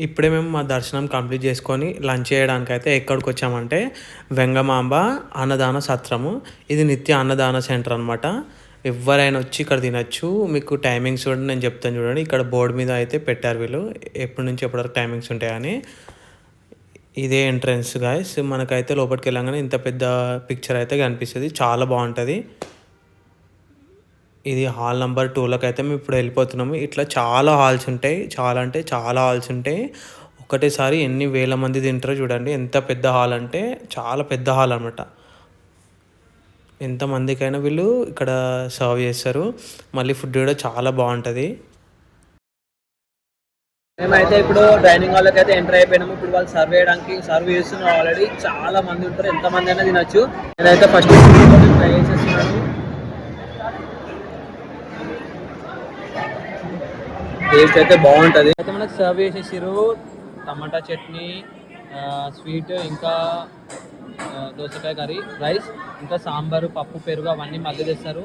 ఇప్పుడే మేము మా దర్శనం కంప్లీట్ చేసుకొని లంచ్ చేయడానికైతే ఎక్కడికి వచ్చామంటే వెంగమాంబ అన్నదాన సత్రము. ఇది నిత్య అన్నదాన సెంటర్ అనమాట. ఎవరైనా వచ్చి ఇక్కడ తినొచ్చు. మీకు టైమింగ్స్ కూడా నేను చెప్తాను చూడండి. ఇక్కడ బోర్డు మీద అయితే పెట్టారు వీళ్ళు ఎప్పటి నుంచి ఎప్పటివరకు టైమింగ్స్ ఉంటాయని. ఇదే ఎంట్రన్స్ గాయస్. మనకైతే లోపలికి వెళ్ళంగానే ఇంత పెద్ద పిక్చర్ అయితే కనిపిస్తుంది. చాలా బాగుంటుంది. ఇది హాల్ నెంబర్ 2లోకి అయితే మేము ఇప్పుడు వెళ్ళిపోతున్నాము. ఇట్లా చాలా హాల్స్ ఉంటాయి. చాలా అంటే చాలా హాల్స్ ఉంటాయి. ఒకటేసారి ఎన్ని వేల మంది తింటారో చూడండి. ఎంత పెద్ద హాల్ అంటే చాలా పెద్ద హాల్ అనమాట. ఎంతమందికైనా వీళ్ళు ఇక్కడ సర్వ్ చేస్తారు. మళ్ళీ ఫుడ్ కూడా చాలా బాగుంటుంది. మేమైతే ఇప్పుడు డైనింగ్ హాల్లోకి అయితే ఎంటర్ అయిపోయినాము. ఇప్పుడు వాళ్ళు సర్వ్ చేస్తున్నారు. ఆల్రెడీ చాలా మంది ఉంటారు. ఎంతమంది అయినా తినొచ్చు. నేనైతే ఫస్ట్ ట్రై చేసేస్తున్నాను. టేస్ట్ అయితే బాగుంటుంది. అయితే మనకు సర్వ్ చేసేసారు టమాటా చట్నీ, స్వీట్, ఇంకా దోసకాయ కర్రీ, రైస్, ఇంకా సాంబారు, పప్పు, పెరుగు అవన్నీ మళ్ళీ తెస్తారు.